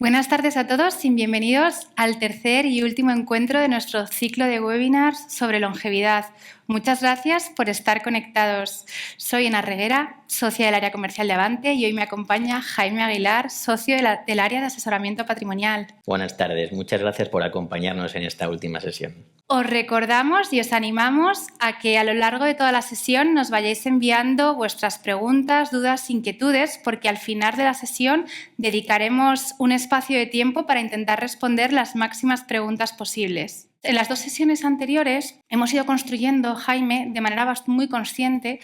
Buenas tardes a todos y bienvenidos al tercer y último encuentro de nuestro ciclo de webinars sobre longevidad. Muchas gracias por estar conectados. Soy Ana Reguera, socia del área comercial de Avante, y hoy me acompaña Jaime Aguilar, socio del área de asesoramiento patrimonial. Buenas tardes, muchas gracias por acompañarnos en esta última sesión. Os recordamos y os animamos a que a lo largo de toda la sesión nos vayáis enviando vuestras preguntas, dudas, inquietudes, porque al final de la sesión dedicaremos un espacio de tiempo para intentar responder las máximas preguntas posibles. En las dos sesiones anteriores hemos ido construyendo, Jaime, de manera muy consciente,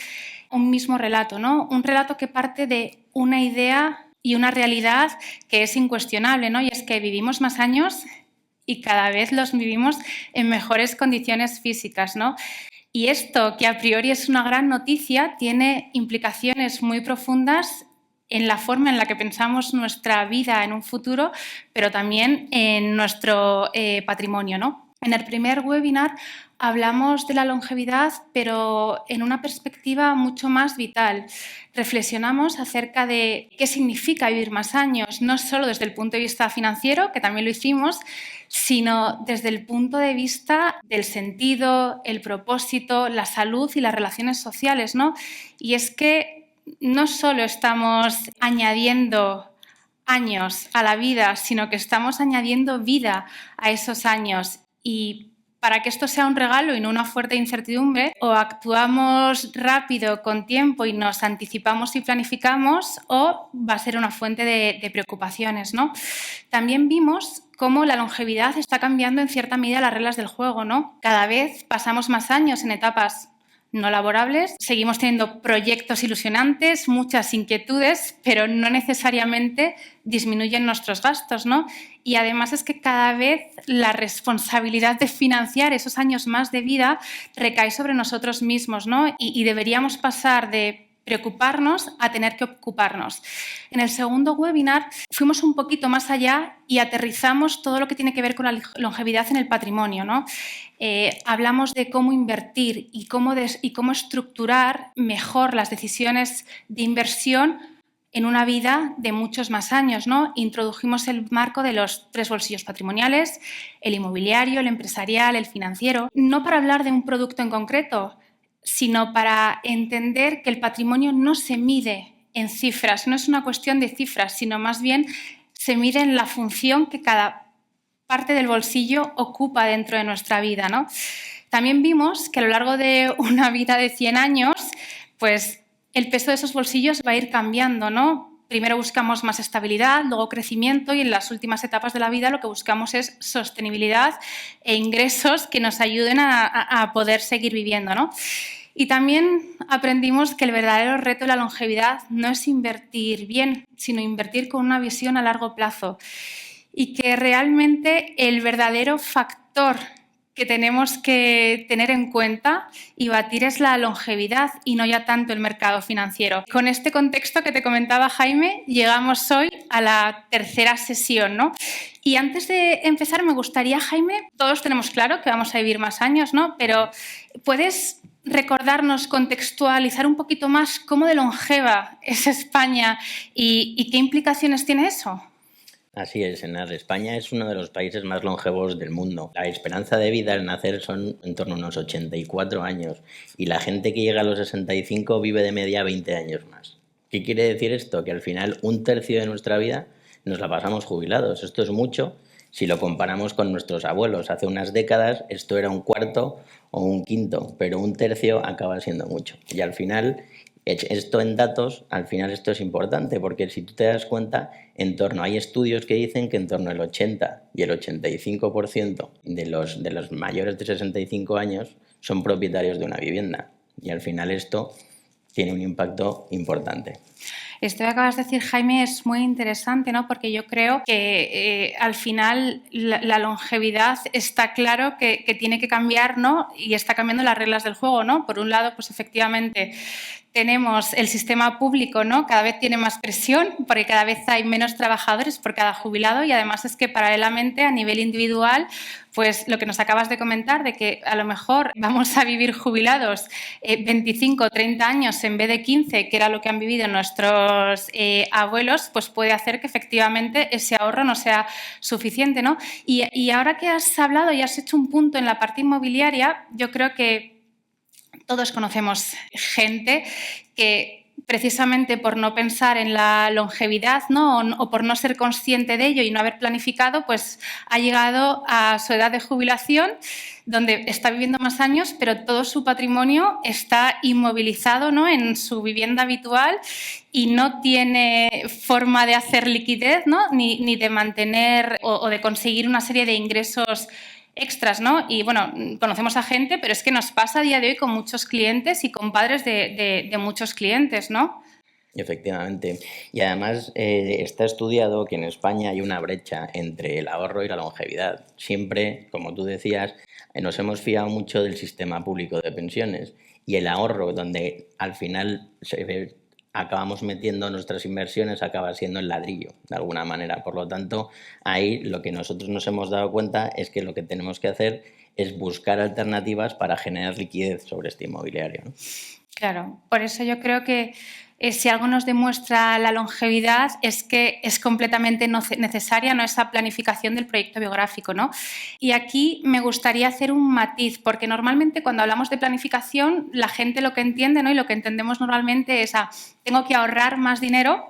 un mismo relato, ¿no? Un relato que parte de una idea y una realidad que es incuestionable, ¿no? Y es que vivimos más años y cada vez los vivimos en mejores condiciones físicas, ¿no? Y esto, que a priori es una gran noticia, tiene implicaciones muy profundas en la forma en la que pensamos nuestra vida en un futuro, pero también en nuestro patrimonio, ¿no? En el primer webinar hablamos de la longevidad, pero en una perspectiva mucho más vital. Reflexionamos acerca de qué significa vivir más años, no solo desde el punto de vista financiero, que también lo hicimos, sino desde el punto de vista del sentido, el propósito, la salud y las relaciones sociales, ¿no? Y es que no solo estamos añadiendo años a la vida, sino que estamos añadiendo vida a esos años. Y para que esto sea un regalo y no una fuerte incertidumbre, o actuamos rápido, con tiempo, y nos anticipamos y planificamos, o va a ser una fuente de preocupaciones, ¿no? También vimos cómo la longevidad está cambiando en cierta medida las reglas del juego, ¿no? Cada vez pasamos más años en etapas no laborables, seguimos teniendo proyectos ilusionantes, muchas inquietudes, pero no necesariamente disminuyen nuestros gastos, ¿no? Y además es que cada vez la responsabilidad de financiar esos años más de vida recae sobre nosotros mismos, ¿no? Y deberíamos pasar de preocuparnos a tener que ocuparnos. En el segundo webinar fuimos un poquito más allá y aterrizamos todo lo que tiene que ver con la longevidad en el patrimonio, ¿no? Hablamos de cómo invertir y cómo estructurar mejor las decisiones de inversión en una vida de muchos más años, ¿no? Introdujimos el marco de los 3 bolsillos patrimoniales, el inmobiliario, el empresarial, el financiero, no para hablar de un producto en concreto, sino para entender que el patrimonio no se mide en cifras, no es una cuestión de cifras, sino más bien se mide en la función que cada parte del bolsillo ocupa dentro de nuestra vida, ¿no? También vimos que a lo largo de una vida de 100 años, pues el peso de esos bolsillos va a ir cambiando, ¿no? Primero buscamos más estabilidad, luego crecimiento, y en las últimas etapas de la vida lo que buscamos es sostenibilidad e ingresos que nos ayuden a poder seguir viviendo, ¿no? Y también aprendimos que el verdadero reto de la longevidad no es invertir bien, sino invertir con una visión a largo plazo. Y que realmente el verdadero factor que tenemos que tener en cuenta y batir es la longevidad y no ya tanto el mercado financiero. Con este contexto que te comentaba, Jaime, llegamos hoy a la tercera sesión, ¿no? Y antes de empezar me gustaría, Jaime, todos tenemos claro que vamos a vivir más años, ¿no? Pero ¿puedes recordarnos, contextualizar un poquito más cómo de longeva es España y qué implicaciones tiene eso? Así es, Enar. España es uno de los países más longevos del mundo. La esperanza de vida al nacer son en torno a unos 84 años y la gente que llega a los 65 vive de media 20 años más. ¿Qué quiere decir esto? Que al final un tercio de nuestra vida nos la pasamos jubilados. Esto es mucho si lo comparamos con nuestros abuelos. Hace unas décadas esto era un cuarto o un quinto, pero un tercio acaba siendo mucho. Y al final, esto en datos, al final esto es importante, porque si tú te das cuenta, hay estudios que dicen que en torno al 80 y el 85% de los mayores de 65 años son propietarios de una vivienda. Y al final esto tiene un impacto importante. Esto que acabas de decir, Jaime, es muy interesante, ¿no? Porque yo creo que al final la longevidad está claro que tiene que cambiar, ¿no? Y está cambiando las reglas del juego, ¿no? Por un lado, pues efectivamente tenemos el sistema público, ¿no? Cada vez tiene más presión porque cada vez hay menos trabajadores por cada jubilado y además es que paralelamente a nivel individual, pues lo que nos acabas de comentar de que a lo mejor vamos a vivir jubilados 25 o 30 años en vez de 15, que era lo que han vivido nuestros abuelos, pues puede hacer que efectivamente ese ahorro no sea suficiente, ¿no? Y ahora que has hablado y has hecho un punto en la parte inmobiliaria, yo creo que todos conocemos gente que precisamente por no pensar en la longevidad, ¿no? o por no ser consciente de ello y no haber planificado, pues ha llegado a su edad de jubilación donde está viviendo más años, pero todo su patrimonio está inmovilizado, ¿no? en su vivienda habitual y no tiene forma de hacer liquidez, ¿no? ni de mantener o de conseguir una serie de ingresos extras, ¿no? Y bueno, conocemos a gente, pero es que nos pasa a día de hoy con muchos clientes y con padres de muchos clientes, ¿no? Efectivamente. Y además está estudiado que en España hay una brecha entre el ahorro y la longevidad. Siempre, como tú decías, nos hemos fiado mucho del sistema público de pensiones y el ahorro, donde al final acabamos metiendo nuestras inversiones, acaba siendo el ladrillo, de alguna manera. Por lo tanto, ahí lo que nosotros nos hemos dado cuenta es que lo que tenemos que hacer es buscar alternativas para generar liquidez sobre este inmobiliario, ¿no? Claro, por eso yo creo que si algo nos demuestra la longevidad es que es completamente necesaria, ¿no? esa planificación del proyecto biográfico, ¿no? Y aquí me gustaría hacer un matiz, porque normalmente cuando hablamos de planificación, la gente lo que entiende, ¿no? y lo que entendemos normalmente es tengo que ahorrar más dinero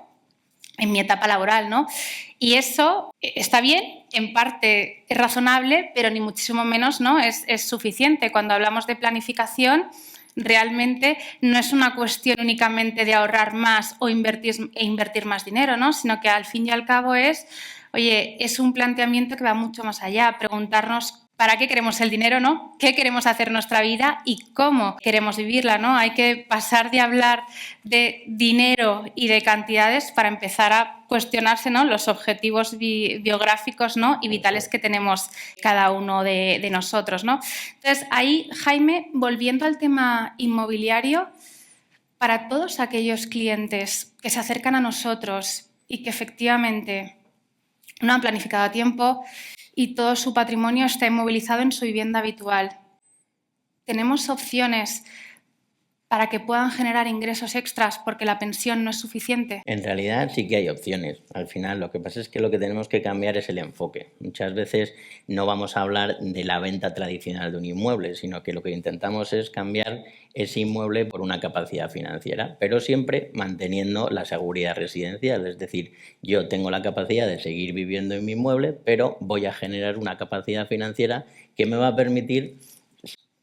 en mi etapa laboral, ¿no? Y eso está bien, en parte es razonable, pero ni muchísimo menos, ¿no? es suficiente. Cuando hablamos de planificación, realmente no es una cuestión únicamente de ahorrar más o invertir más dinero, ¿no? Sino que al fin y al cabo es un planteamiento que va mucho más allá, preguntarnos para qué queremos el dinero, ¿no? ¿Qué queremos hacer en nuestra vida y cómo queremos vivirla, ¿no? Hay que pasar de hablar de dinero y de cantidades para empezar a cuestionarse, ¿no? los objetivos biográficos, ¿no? y vitales que tenemos cada uno de nosotros, ¿no? Entonces, ahí, Jaime, volviendo al tema inmobiliario, para todos aquellos clientes que se acercan a nosotros y que efectivamente no han planificado a tiempo y todo su patrimonio está inmovilizado en su vivienda habitual, ¿tenemos opciones para que puedan generar ingresos extras porque la pensión no es suficiente? En realidad sí que hay opciones. Al final lo que pasa es que lo que tenemos que cambiar es el enfoque. Muchas veces no vamos a hablar de la venta tradicional de un inmueble, sino que lo que intentamos es cambiar ese inmueble por una capacidad financiera, pero siempre manteniendo la seguridad residencial. Es decir, yo tengo la capacidad de seguir viviendo en mi inmueble, pero voy a generar una capacidad financiera que me va a permitir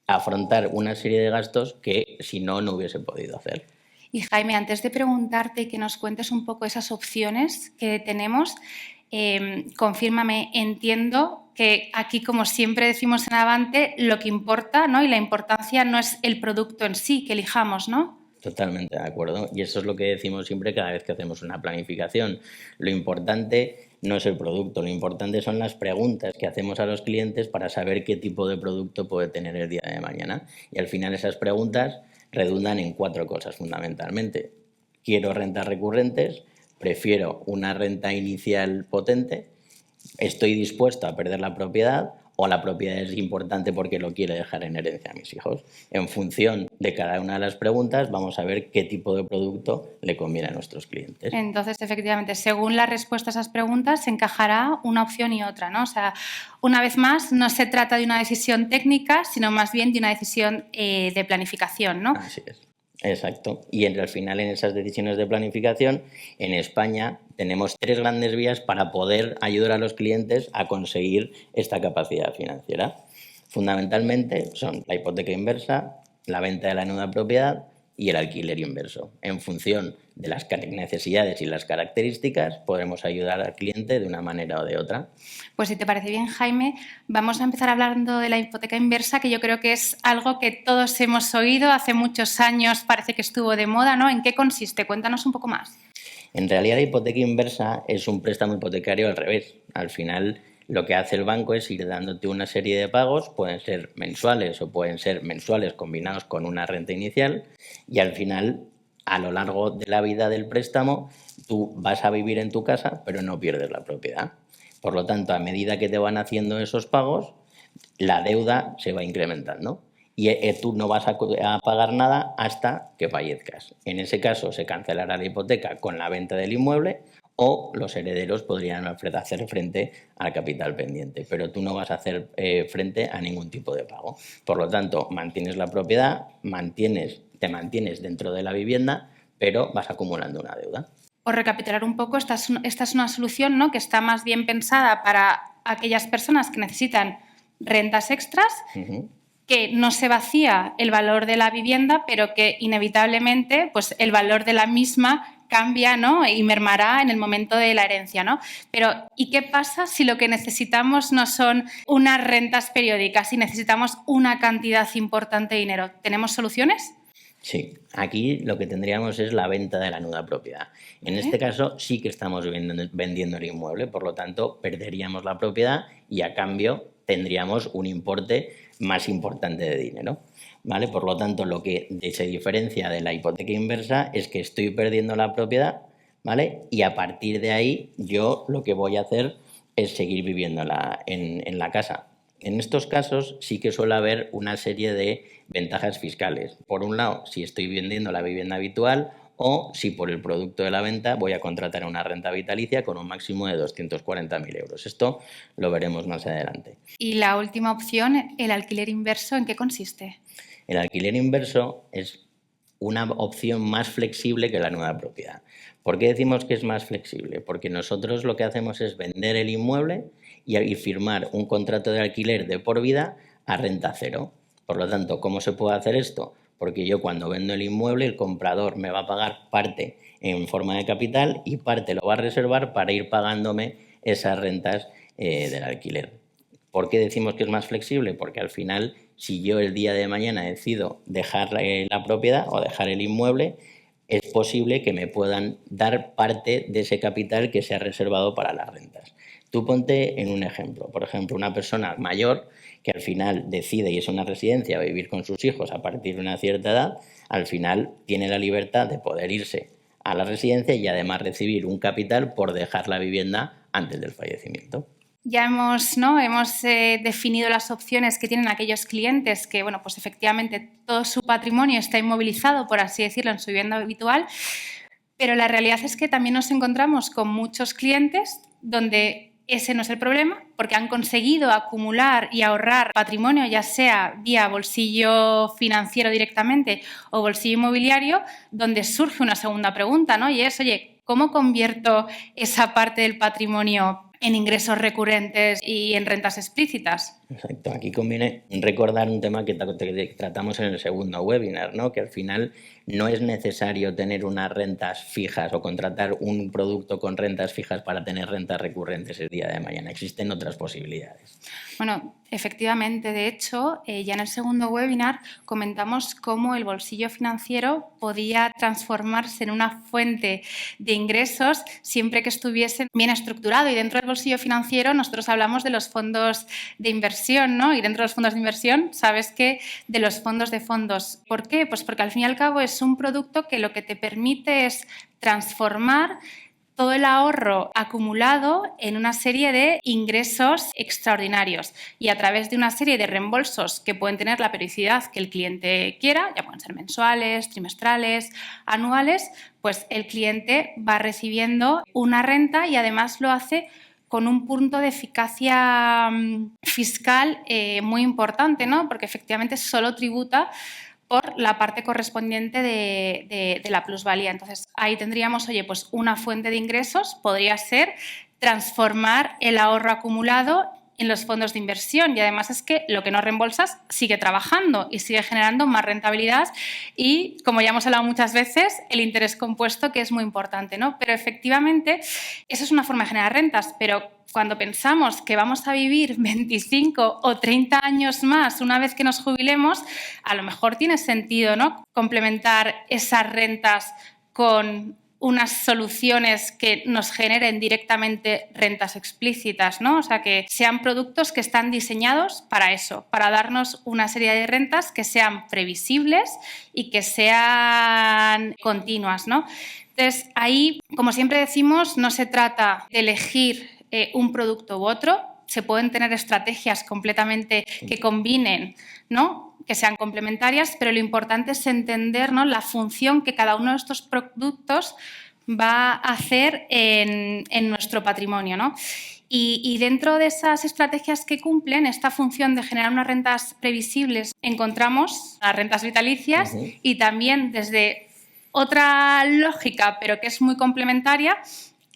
afrontar una serie de gastos que si no, no hubiese podido hacer. Y Jaime, antes de preguntarte y que nos cuentes un poco esas opciones que tenemos, confírmame, entiendo que aquí, como siempre decimos en Avante, lo que importa, ¿no? y la importancia no es el producto en sí que elijamos, ¿no? Totalmente de acuerdo. Y eso es lo que decimos siempre cada vez que hacemos una planificación. Lo importante no es el producto, lo importante son las preguntas que hacemos a los clientes para saber qué tipo de producto puede tener el día de mañana. Y al final esas preguntas redundan en 4 cosas fundamentalmente. Quiero rentas recurrentes, prefiero una renta inicial potente, estoy dispuesto a perder la propiedad o la propiedad es importante porque lo quiero dejar en herencia a mis hijos. En función de cada una de las preguntas vamos a ver qué tipo de producto le conviene a nuestros clientes. Entonces, efectivamente, según la respuesta a esas preguntas se encajará una opción y otra, ¿no? O sea, una vez más, no se trata de una decisión técnica, sino más bien de una decisión de planificación, ¿no? Así es. Exacto. Y al final en esas decisiones de planificación, en España tenemos 3 grandes vías para poder ayudar a los clientes a conseguir esta capacidad financiera. Fundamentalmente son la hipoteca inversa, la venta de la nueva propiedad y el alquiler inverso. En función de las necesidades y las características, podremos ayudar al cliente de una manera o de otra. Pues si te parece bien, Jaime, vamos a empezar hablando de la hipoteca inversa, que yo creo que es algo que todos hemos oído, hace muchos años parece que estuvo de moda, ¿no? ¿En qué consiste? Cuéntanos un poco más. En realidad la hipoteca inversa es un préstamo hipotecario al revés. Al final lo que hace el banco es ir dándote una serie de pagos, pueden ser mensuales o pueden ser mensuales combinados con una renta inicial y al final a lo largo de la vida del préstamo tú vas a vivir en tu casa, pero no pierdes la propiedad. Por lo tanto, a medida que te van haciendo esos pagos, la deuda se va incrementando y tú no vas a pagar nada hasta que fallezcas. En ese caso, se cancelará la hipoteca con la venta del inmueble o los herederos podrían hacer frente al capital pendiente, pero tú no vas a hacer frente a ningún tipo de pago. Por lo tanto, mantienes la propiedad, te mantienes dentro de la vivienda, pero vas acumulando una deuda. Por recapitular un poco, esta es una solución, ¿no?, que está más bien pensada para aquellas personas que necesitan rentas extras, que no se vacía el valor de la vivienda, pero que inevitablemente pues, el valor de la misma cambia, ¿no?, y mermará en el momento de la herencia, ¿no? Pero ¿y qué pasa si lo que necesitamos no son unas rentas periódicas, si necesitamos una cantidad importante de dinero? ¿Tenemos soluciones? Sí, aquí lo que tendríamos es la venta de la nuda propiedad. En este caso sí que estamos vendiendo el inmueble, por lo tanto perderíamos la propiedad y a cambio tendríamos un importe más importante de dinero, ¿vale? Por lo tanto, lo que se diferencia de la hipoteca inversa es que estoy perdiendo la propiedad, ¿vale? Y a partir de ahí yo lo que voy a hacer es seguir viviendo en la casa. En estos casos sí que suele haber una serie de ventajas fiscales. Por un lado, si estoy vendiendo la vivienda habitual o si por el producto de la venta voy a contratar una renta vitalicia con un máximo de 240.000 euros. Esto lo veremos más adelante. Y la última opción, el alquiler inverso, ¿en qué consiste? El alquiler inverso es una opción más flexible que la nueva propiedad. ¿Por qué decimos que es más flexible? Porque nosotros lo que hacemos es vender el inmueble y firmar un contrato de alquiler de por vida a renta cero. Por lo tanto, ¿cómo se puede hacer esto? Porque yo cuando vendo el inmueble, el comprador me va a pagar parte en forma de capital y parte lo va a reservar para ir pagándome esas rentas del alquiler. ¿Por qué decimos que es más flexible? Porque al final, si yo el día de mañana decido dejar la propiedad o dejar el inmueble, es posible que me puedan dar parte de ese capital que se ha reservado para las rentas. Tú ponte en un ejemplo. Por ejemplo, una persona mayor que al final decide irse a una residencia a vivir con sus hijos a partir de una cierta edad, al final tiene la libertad de poder irse a la residencia y además recibir un capital por dejar la vivienda antes del fallecimiento. Ya hemos definido las opciones que tienen aquellos clientes que, bueno, pues efectivamente todo su patrimonio está inmovilizado, por así decirlo, en su vivienda habitual, pero la realidad es que también nos encontramos con muchos clientes donde ese no es el problema, porque han conseguido acumular y ahorrar patrimonio, ya sea vía bolsillo financiero directamente o bolsillo inmobiliario, donde surge una segunda pregunta, ¿no? Y es, oye, ¿cómo convierto esa parte del patrimonio en ingresos recurrentes y en rentas explícitas? Exacto. Aquí conviene recordar un tema que tratamos en el segundo webinar, ¿no? Que al final no es necesario tener unas rentas fijas o contratar un producto con rentas fijas para tener rentas recurrentes el día de mañana. Existen otras posibilidades. Bueno, efectivamente, de hecho, ya en el segundo webinar comentamos cómo el bolsillo financiero podía transformarse en una fuente de ingresos siempre que estuviese bien estructurado. Y dentro del bolsillo financiero nosotros hablamos de los fondos de inversión, ¿no? Y dentro de los fondos de inversión, sabes que de los fondos de fondos. ¿Por qué? Pues porque al fin y al cabo es un producto que lo que te permite es transformar todo el ahorro acumulado en una serie de ingresos extraordinarios y a través de una serie de reembolsos que pueden tener la periodicidad que el cliente quiera, ya pueden ser mensuales, trimestrales, anuales, pues el cliente va recibiendo una renta y además lo hace con un punto de eficacia fiscal muy importante, ¿no? Porque efectivamente solo tributa por la parte correspondiente de la plusvalía. Entonces, ahí tendríamos, oye, pues una fuente de ingresos podría ser transformar el ahorro acumulado en los fondos de inversión y además es que lo que no reembolsas sigue trabajando y sigue generando más rentabilidad y, como ya hemos hablado muchas veces, el interés compuesto, que es muy importante, ¿no? Pero efectivamente, eso es una forma de generar rentas, pero cuando pensamos que vamos a vivir 25 o 30 años más una vez que nos jubilemos, a lo mejor tiene sentido, ¿no?, complementar esas rentas con unas soluciones que nos generen directamente rentas explícitas, ¿no? O sea, que sean productos que están diseñados para eso, para darnos una serie de rentas que sean previsibles y que sean continuas, ¿no? Entonces, ahí, como siempre decimos, no se trata de elegir un producto u otro. Se pueden tener estrategias completamente que combinen, ¿no?, que sean complementarias, pero lo importante es entender, ¿no?, la función que cada uno de estos productos va a hacer en nuestro patrimonio, ¿no? Y dentro de esas estrategias que cumplen esta función de generar unas rentas previsibles, encontramos las rentas vitalicias y también desde otra lógica, pero que es muy complementaria,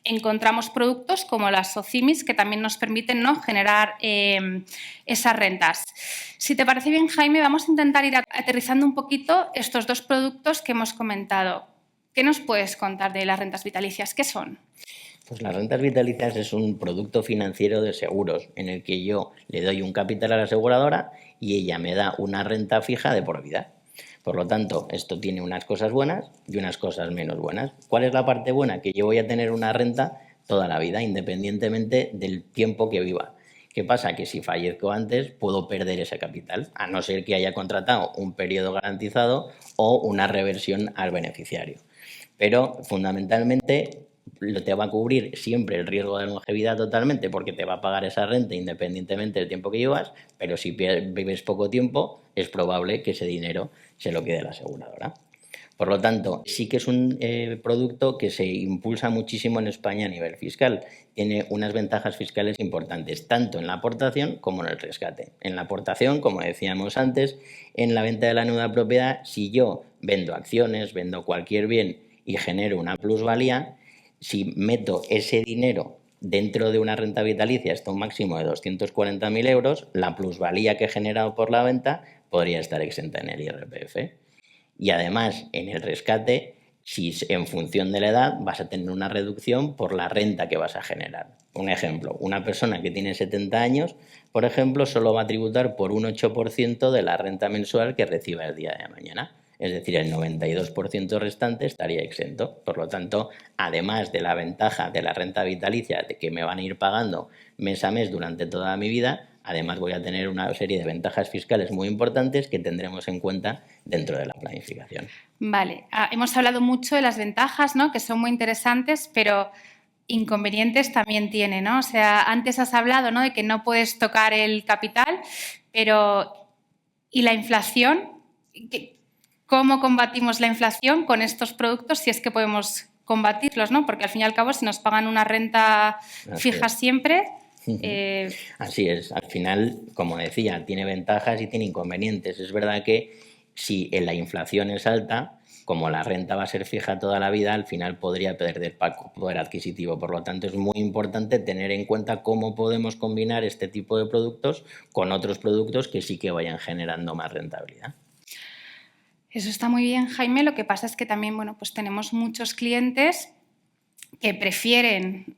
encontramos productos como las SOCIMIs que también nos permiten, ¿no?, generar esas rentas. Si te parece bien, Jaime, vamos a intentar ir aterrizando un poquito estos dos productos que hemos comentado. ¿Qué nos puedes contar de las rentas vitalicias? ¿Qué son? Pues las rentas vitalicias es un producto financiero de seguros en el que yo le doy un capital a la aseguradora y ella me da una renta fija de por vida. Por lo tanto, esto tiene unas cosas buenas y unas cosas menos buenas. ¿Cuál es la parte buena? Que yo voy a tener una renta toda la vida, independientemente del tiempo que viva. ¿Qué pasa? Que si fallezco antes, puedo perder ese capital, a no ser que haya contratado un periodo garantizado o una reversión al beneficiario. Pero, fundamentalmente, te va a cubrir siempre el riesgo de longevidad totalmente porque te va a pagar esa renta independientemente del tiempo que llevas, pero si vives poco tiempo es probable que ese dinero se lo quede la aseguradora. Por lo tanto, sí que es un producto que se impulsa muchísimo en España a nivel fiscal. Tiene unas ventajas fiscales importantes, tanto en la aportación como en el rescate. En la aportación, como decíamos antes, en la venta de la nueva propiedad, si yo vendo acciones, vendo cualquier bien y genero una plusvalía, si meto ese dinero dentro de una renta vitalicia hasta un máximo de 240.000 euros, la plusvalía que he generado por la venta podría estar exenta en el IRPF. Y además, en el rescate, si en función de la edad vas a tener una reducción por la renta que vas a generar. Un ejemplo, una persona que tiene 70 años, por ejemplo, solo va a tributar por un 8% de la renta mensual que reciba el día de mañana. Es decir, el 92% restante estaría exento. Por lo tanto, además de la ventaja de la renta vitalicia, de que me van a ir pagando mes a mes durante toda mi vida, además voy a tener una serie de ventajas fiscales muy importantes que tendremos en cuenta dentro de la planificación. Vale, hemos hablado mucho de las ventajas, ¿no?, que son muy interesantes, pero inconvenientes también tiene, ¿no? O sea, antes has hablado, ¿no?, de que no puedes tocar el capital, pero ¿y la inflación? ¿Cómo combatimos la inflación con estos productos si es que podemos combatirlos, ¿no? Porque al fin y al cabo, si nos pagan una renta fija siempre... Así es. Al final, como decía, tiene ventajas y tiene inconvenientes. Es verdad que si la inflación es alta, como la renta va a ser fija toda la vida, al final podría perder poder adquisitivo. Por lo tanto, es muy importante tener en cuenta cómo podemos combinar este tipo de productos con otros productos que sí que vayan generando más rentabilidad. Eso está muy bien, Jaime. Lo que pasa es que también, bueno, pues tenemos muchos clientes que prefieren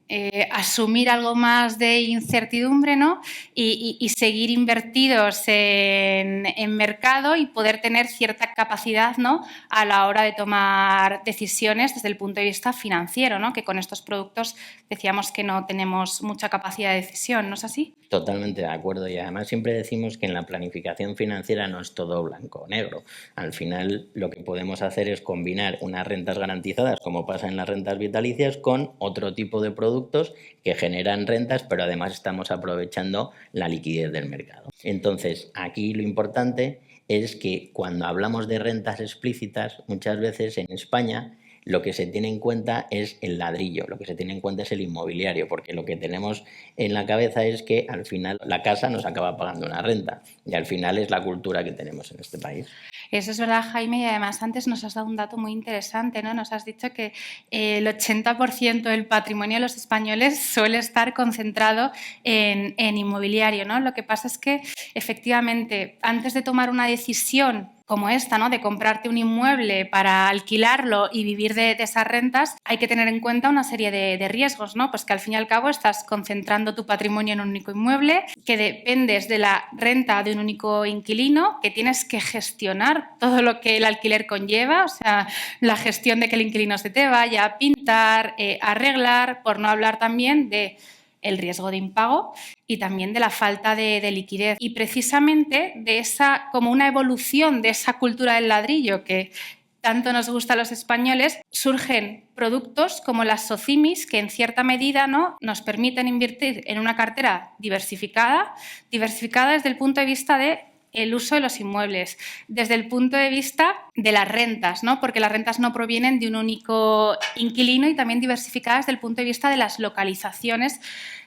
asumir algo más de incertidumbre, ¿no?, y seguir invertidos en mercado y poder tener cierta capacidad, ¿no?, a la hora de tomar decisiones desde el punto de vista financiero, ¿no?, que con estos productos decíamos que no tenemos mucha capacidad de decisión, ¿no es así? Totalmente de acuerdo, y además siempre decimos que en la planificación financiera no es todo blanco o negro. Al final lo que podemos hacer es combinar unas rentas garantizadas, como pasa en las rentas vitalicias, con otro tipo de productos que generan rentas, pero además estamos aprovechando la liquidez del mercado. Entonces, aquí lo importante es que cuando hablamos de rentas explícitas, muchas veces en España lo que se tiene en cuenta es el ladrillo, lo que se tiene en cuenta es el inmobiliario, porque lo que tenemos en la cabeza es que al final la casa nos acaba pagando una renta y al final es la cultura que tenemos en este país. Eso es verdad, Jaime, y además antes nos has dado un dato muy interesante, ¿no? Nos has dicho que el 80% del patrimonio de los españoles suele estar concentrado en inmobiliario, ¿no? Lo que pasa es que, efectivamente, antes de tomar una decisión como esta, ¿no? De comprarte un inmueble para alquilarlo y vivir de esas rentas, hay que tener en cuenta una serie de riesgos, ¿no? Pues que al fin y al cabo estás concentrando tu patrimonio en un único inmueble, que dependes de la renta de un único inquilino, que tienes que gestionar todo lo que el alquiler conlleva, o sea, la gestión de que el inquilino se te vaya, pintar, arreglar, por no hablar también de el riesgo de impago y también de la falta de liquidez. Y precisamente de esa, como una evolución de esa cultura del ladrillo que tanto nos gusta a los españoles, surgen productos como las SOCIMIs que en cierta medida, ¿no?, nos permiten invertir en una cartera diversificada desde el punto de vista de el uso de los inmuebles, desde el punto de vista de las rentas, ¿no? Porque las rentas no provienen de un único inquilino, y también diversificadas desde el punto de vista de las localizaciones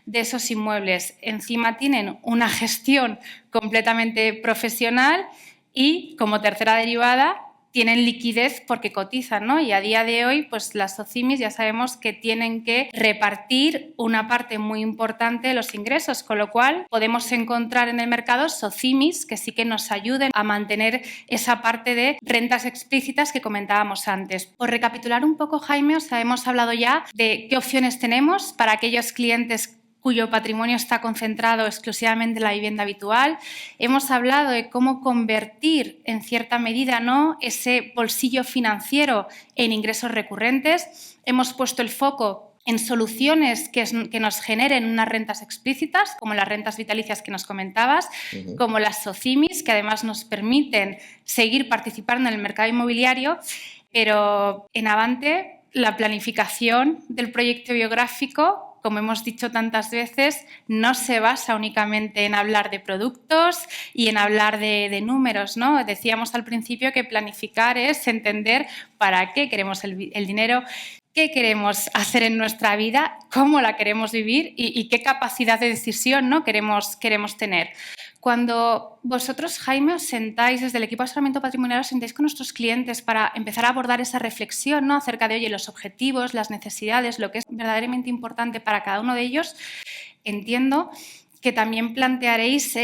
de esos inmuebles. Encima tienen una gestión completamente profesional y, como tercera derivada, tienen liquidez porque cotizan, ¿no? Y a día de hoy, pues las SOCIMIs ya sabemos que tienen que repartir una parte muy importante de los ingresos, con lo cual podemos encontrar en el mercado SOCIMIs que sí que nos ayuden a mantener esa parte de rentas explícitas que comentábamos antes. Por recapitular un poco, Jaime, hemos hablado ya de qué opciones tenemos para aquellos clientes cuyo patrimonio está concentrado exclusivamente en la vivienda habitual. Hemos hablado de cómo convertir, en cierta medida, ¿no?, ese bolsillo financiero en ingresos recurrentes. Hemos puesto el foco en soluciones que nos generen unas rentas explícitas, como las rentas vitalicias que nos comentabas, como las SOCIMIs, que además nos permiten seguir participando en el mercado inmobiliario, pero en Avante la planificación del proyecto biográfico, como hemos dicho tantas veces, no se basa únicamente en hablar de productos y en hablar de números, ¿no? Decíamos al principio que planificar es entender para qué queremos el dinero, qué queremos hacer en nuestra vida, cómo la queremos vivir y qué capacidad de decisión, ¿no?, queremos tener. Cuando vosotros, Jaime, os sentáis desde el equipo de asesoramiento patrimonial, os sentáis con nuestros clientes para empezar a abordar esa reflexión, ¿no?, acerca de, oye, los objetivos, las necesidades, lo que es verdaderamente importante para cada uno de ellos, entiendo que también plantearéis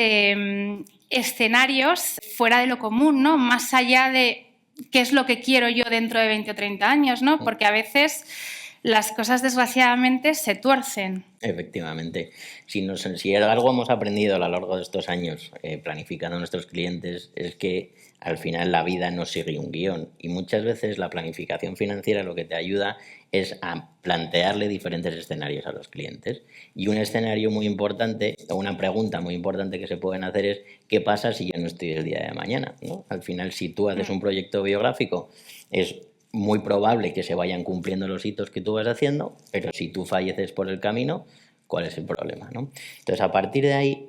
escenarios fuera de lo común, ¿no?, más allá de qué es lo que quiero yo dentro de 20 o 30 años, ¿no?, porque a veces las cosas desgraciadamente se tuercen. Efectivamente. Si algo hemos aprendido a lo largo de estos años planificando a nuestros clientes, es que al final la vida no sigue un guión, y muchas veces la planificación financiera lo que te ayuda es a plantearle diferentes escenarios a los clientes. Y un escenario muy importante, o una pregunta muy importante que se pueden hacer es: ¿qué pasa si yo no estoy el día de mañana?, ¿no? Al final, si tú haces un proyecto biográfico, es muy probable que se vayan cumpliendo los hitos que tú vas haciendo, pero si tú falleces por el camino, ¿cuál es el problema, no? Entonces, a partir de ahí,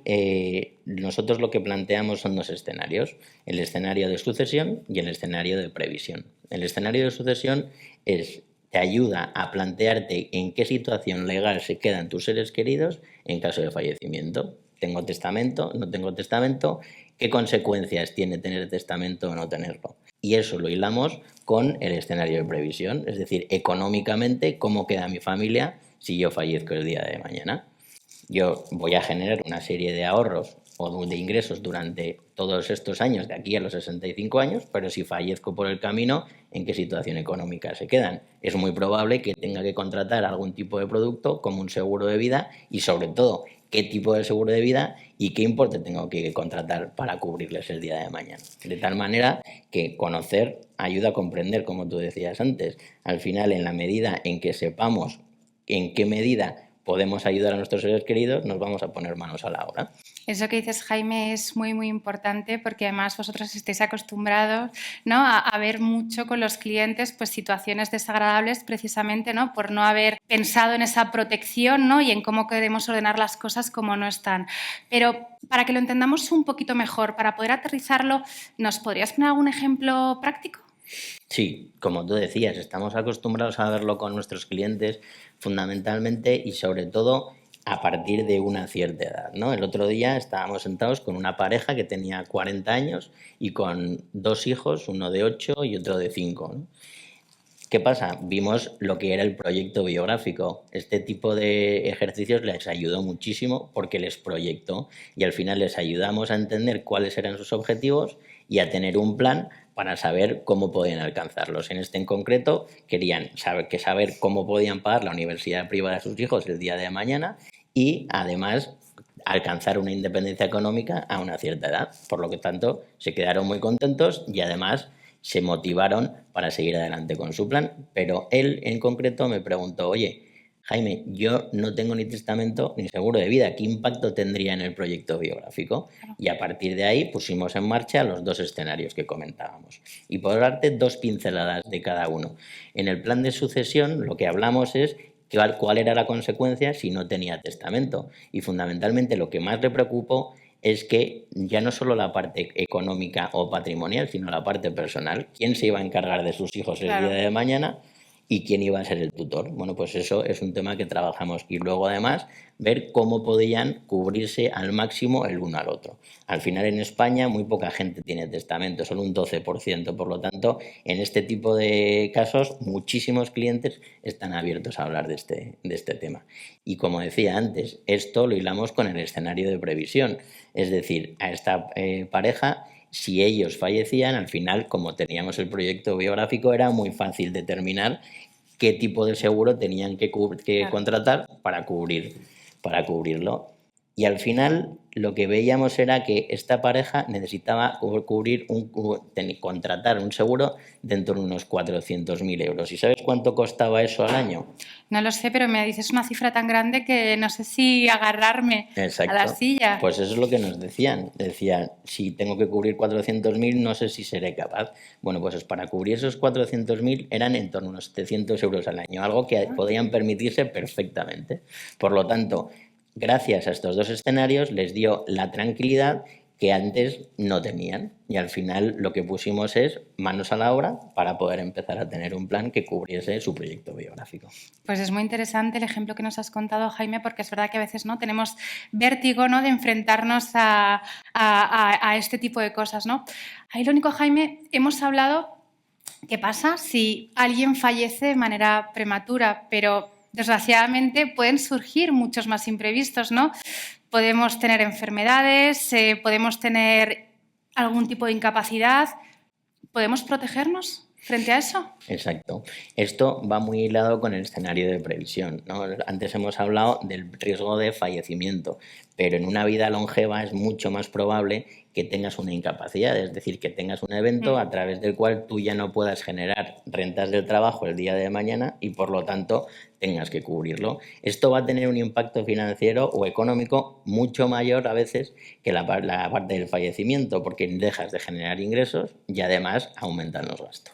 nosotros lo que planteamos son dos escenarios: el escenario de sucesión y el escenario de previsión. El escenario de sucesión te ayuda a plantearte en qué situación legal se quedan tus seres queridos en caso de fallecimiento. ¿Tengo testamento? ¿No tengo testamento? ¿Qué consecuencias tiene tener testamento o no tenerlo? Y eso lo hilamos con el escenario de previsión, es decir, económicamente, ¿cómo queda mi familia si yo fallezco el día de mañana? Yo voy a generar una serie de ahorros o de ingresos durante todos estos años, de aquí a los 65 años, pero si fallezco por el camino, ¿en qué situación económica se quedan? Es muy probable que tenga que contratar algún tipo de producto como un seguro de vida, y sobre todo, qué tipo de seguro de vida y qué importe tengo que contratar para cubrirles el día de mañana. De tal manera que conocer ayuda a comprender, como tú decías antes. Al final, en la medida en que sepamos en qué medida podemos ayudar a nuestros seres queridos, nos vamos a poner manos a la obra. Eso que dices, Jaime, es muy, muy importante, porque además vosotros estáis acostumbrados, ¿no?, a ver mucho con los clientes pues situaciones desagradables, precisamente, ¿no?, por no haber pensado en esa protección, ¿no?, y en cómo queremos ordenar las cosas como no están. Pero para que lo entendamos un poquito mejor, para poder aterrizarlo, ¿nos podrías poner algún ejemplo práctico? Sí, como tú decías, estamos acostumbrados a verlo con nuestros clientes fundamentalmente y sobre todo a partir de una cierta edad, ¿no? El otro día estábamos sentados con una pareja que tenía 40 años y con dos hijos, uno de 8 y otro de 5, ¿no? ¿Qué pasa? Vimos lo que era el proyecto biográfico. Este tipo de ejercicios les ayudó muchísimo porque les proyectó y al final les ayudamos a entender cuáles eran sus objetivos y a tener un plan para saber cómo podían alcanzarlos. En este en concreto querían saber cómo podían pagar la universidad privada de sus hijos el día de mañana y además alcanzar una independencia económica a una cierta edad. Por lo que tanto se quedaron muy contentos y además se motivaron para seguir adelante con su plan. Pero él en concreto me preguntó, oye, Jaime, yo no tengo ni testamento ni seguro de vida, ¿qué impacto tendría en el proyecto biográfico? Y a partir de ahí pusimos en marcha los dos escenarios que comentábamos. Y por darte dos pinceladas de cada uno. En el plan de sucesión lo que hablamos es cuál era la consecuencia si no tenía testamento. Y fundamentalmente lo que más le preocupó es que ya no solo la parte económica o patrimonial, sino la parte personal. ¿Quién se iba a encargar de sus hijos el día de mañana? ¿Y quién iba a ser el tutor? Bueno, pues eso es un tema que trabajamos. Y luego, además, ver cómo podían cubrirse al máximo el uno al otro. Al final, en España, muy poca gente tiene testamento, solo un 12%. Por lo tanto, en este tipo de casos, muchísimos clientes están abiertos a hablar de este tema. Y como decía antes, esto lo hilamos con el escenario de previsión. Es decir, a esta pareja, si ellos fallecían, al final, como teníamos el proyecto biográfico, era muy fácil determinar qué tipo de seguro tenían que contratar para cubrirlo. Y al final lo que veíamos era que esta pareja necesitaba contratar un seguro de en torno a unos 400.000 euros. ¿Y sabes cuánto costaba eso al año? No lo sé, pero me dices una cifra tan grande que no sé si agarrarme a la silla. Pues eso es lo que nos decían. Decían, si tengo que cubrir 400.000, no sé si seré capaz. Bueno, pues para cubrir esos 400.000 eran en torno a unos 700 euros al año, algo que podían permitirse perfectamente. Por lo tanto, gracias a estos dos escenarios les dio la tranquilidad que antes no tenían. Y al final lo que pusimos es manos a la obra para poder empezar a tener un plan que cubriese su proyecto biográfico. Pues es muy interesante el ejemplo que nos has contado, Jaime, porque es verdad que a veces no tenemos vértigo, ¿no?, de enfrentarnos a este tipo de cosas, ¿no? Ahí lo único, Jaime, hemos hablado qué pasa si alguien fallece de manera prematura, pero desgraciadamente pueden surgir muchos más imprevistos, ¿no? Podemos tener enfermedades, podemos tener algún tipo de incapacidad. ¿Podemos protegernos frente a eso? Exacto. Esto va muy hilado con el escenario de previsión, ¿no? Antes hemos hablado del riesgo de fallecimiento, pero en una vida longeva es mucho más probable que tengas una incapacidad, es decir, que tengas un evento a través del cual tú ya no puedas generar rentas del trabajo el día de mañana y por lo tanto tengas que cubrirlo. Esto va a tener un impacto financiero o económico mucho mayor a veces que la parte del fallecimiento, porque dejas de generar ingresos y además aumentan los gastos.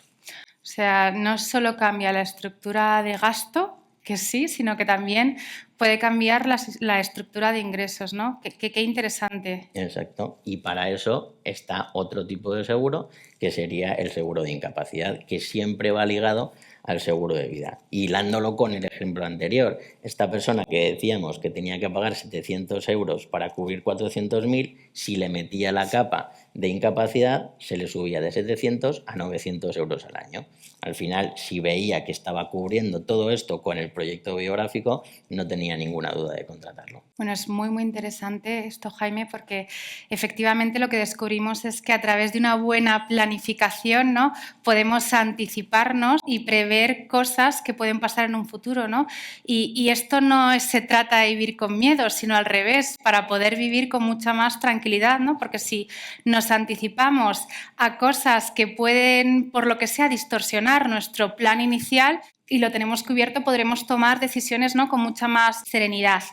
O sea, no solo cambia la estructura de gasto, que sí, sino que también puede cambiar la estructura de ingresos, ¿no? Qué interesante. Exacto. Y para eso está otro tipo de seguro, que sería el seguro de incapacidad, que siempre va ligado al seguro de vida. Hilándolo con el ejemplo anterior, esta persona que decíamos que tenía que pagar 700 euros para cubrir 400.000, si le metía la capa de incapacidad, se le subía de 700 a 900 euros al año. Al final, si veía que estaba cubriendo todo esto con el proyecto biográfico, no tenía ninguna duda de contratarlo. Bueno, es muy, muy interesante esto, Jaime, porque efectivamente lo que descubrimos es que a través de una buena planificación, ¿no?, podemos anticiparnos y prever cosas que pueden pasar en un futuro, ¿no? Y esto no se trata de vivir con miedo, sino al revés, para poder vivir con mucha más tranquilidad, ¿no? Porque si nos anticipamos a cosas que pueden, por lo que sea, distorsionar nuestro plan inicial y lo tenemos cubierto, podremos tomar decisiones, ¿no?, con mucha más serenidad.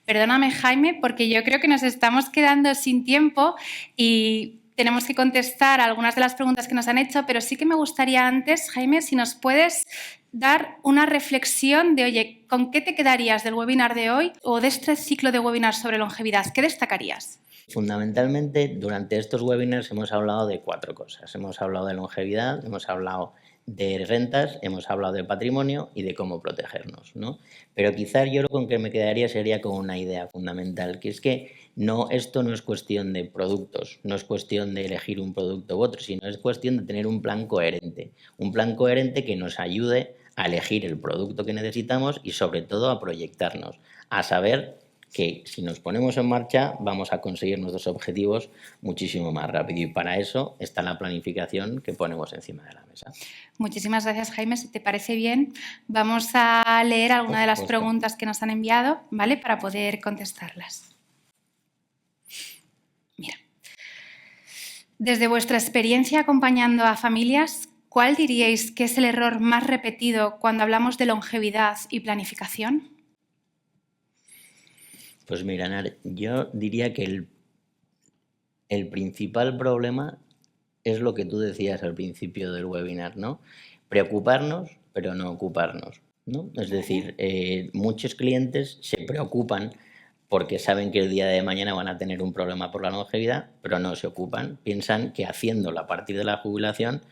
Perdóname, Jaime, porque yo creo que nos estamos quedando sin tiempo y tenemos que contestar algunas de las preguntas que nos han hecho, pero sí que me gustaría antes, Jaime, si nos puedes dar una reflexión de, oye, ¿con qué te quedarías del webinar de hoy o de este ciclo de webinars sobre longevidad? ¿Qué destacarías? Fundamentalmente, durante estos webinars hemos hablado de 4 cosas. Hemos hablado de longevidad, hemos hablado de rentas, hemos hablado de patrimonio y de cómo protegernos, ¿no? Pero quizás yo lo con que me quedaría sería con una idea fundamental, que es que esto no es cuestión de productos, no es cuestión de elegir un producto u otro, sino es cuestión de tener un plan coherente que nos ayude a elegir el producto que necesitamos y sobre todo a proyectarnos, a saber que si nos ponemos en marcha vamos a conseguir nuestros objetivos muchísimo más rápido, y para eso está la planificación que ponemos encima de la mesa. Muchísimas gracias, Jaime. Si te parece bien, vamos a leer alguna de las preguntas que nos han enviado, ¿vale? Para poder contestarlas. Mira, desde vuestra experiencia acompañando a familias, ¿cuál diríais que es el error más repetido cuando hablamos de longevidad y planificación? Pues mira, Anar, yo diría que el principal problema es lo que tú decías al principio del webinar, ¿no? Preocuparnos, pero no ocuparnos, ¿no? Es decir, muchos clientes se preocupan porque saben que el día de mañana van a tener un problema por la longevidad, pero no se ocupan. Piensan que haciéndolo a partir de la jubilación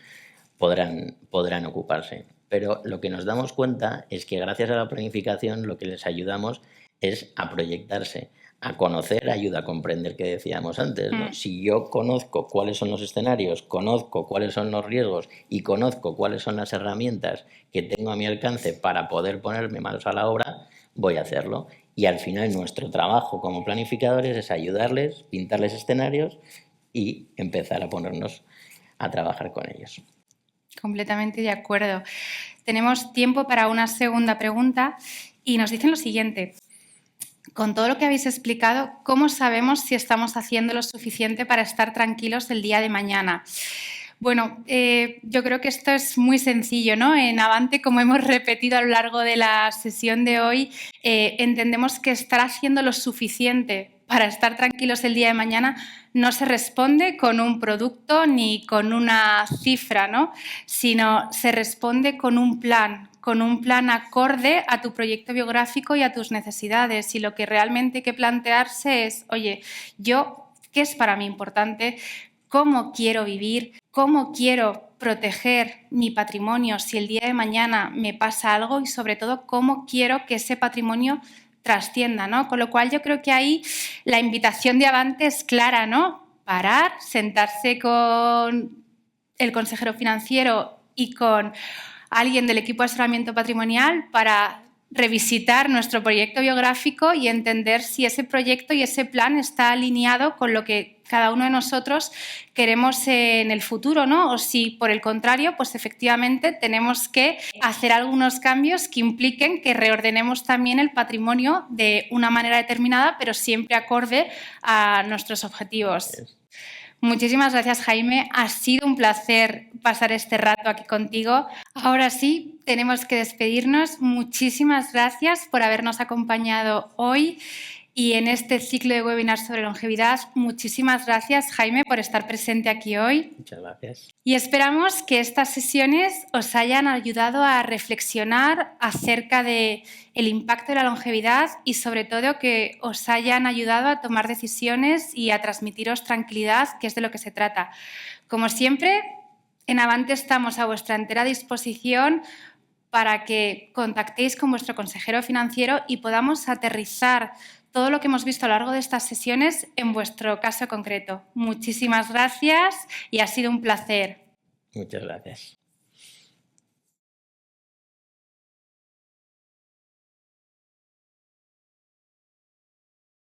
podrán ocuparse. Pero lo que nos damos cuenta es que gracias a la planificación lo que les ayudamos es a proyectarse, a conocer, ayuda a comprender, que decíamos antes, ¿no? Si yo conozco cuáles son los escenarios, conozco cuáles son los riesgos y conozco cuáles son las herramientas que tengo a mi alcance para poder ponerme manos a la obra, voy a hacerlo. Y al final nuestro trabajo como planificadores es ayudarles, pintarles escenarios y empezar a ponernos a trabajar con ellos. Completamente de acuerdo. Tenemos tiempo para una segunda pregunta y nos dicen lo siguiente. Con todo lo que habéis explicado, ¿cómo sabemos si estamos haciendo lo suficiente para estar tranquilos el día de mañana? Bueno, yo creo que esto es muy sencillo, ¿no? En Avante, como hemos repetido a lo largo de la sesión de hoy, entendemos que estar haciendo lo suficiente para estar tranquilos el día de mañana no se responde con un producto ni con una cifra, ¿no? Sino se responde con un plan acorde a tu proyecto biográfico y a tus necesidades. Y lo que realmente hay que plantearse es, oye, ¿qué es para mí importante? ¿Cómo quiero vivir? ¿Cómo quiero proteger mi patrimonio si el día de mañana me pasa algo? Y sobre todo, ¿cómo quiero que ese patrimonio trascienda, ¿no? Con lo cual yo creo que ahí la invitación de Avante es clara, ¿no? Parar, sentarse con el consejero financiero y con alguien del equipo de asesoramiento patrimonial para revisitar nuestro proyecto biográfico y entender si ese proyecto y ese plan está alineado con lo que cada uno de nosotros queremos en el futuro, ¿no? O si, por el contrario, pues efectivamente tenemos que hacer algunos cambios que impliquen que reordenemos también el patrimonio de una manera determinada, pero siempre acorde a nuestros objetivos. Muchísimas gracias, Jaime. Ha sido un placer pasar este rato aquí contigo. Ahora sí, tenemos que despedirnos. Muchísimas gracias por habernos acompañado hoy y en este ciclo de webinars sobre longevidad. Muchísimas gracias, Jaime, por estar presente aquí hoy. Muchas gracias. Y esperamos que estas sesiones os hayan ayudado a reflexionar acerca del impacto de la longevidad y, sobre todo, que os hayan ayudado a tomar decisiones y a transmitiros tranquilidad, que es de lo que se trata. Como siempre, en Avante estamos a vuestra entera disposición para que contactéis con vuestro consejero financiero y podamos aterrizar todo lo que hemos visto a lo largo de estas sesiones en vuestro caso concreto. Muchísimas gracias y ha sido un placer. Muchas gracias.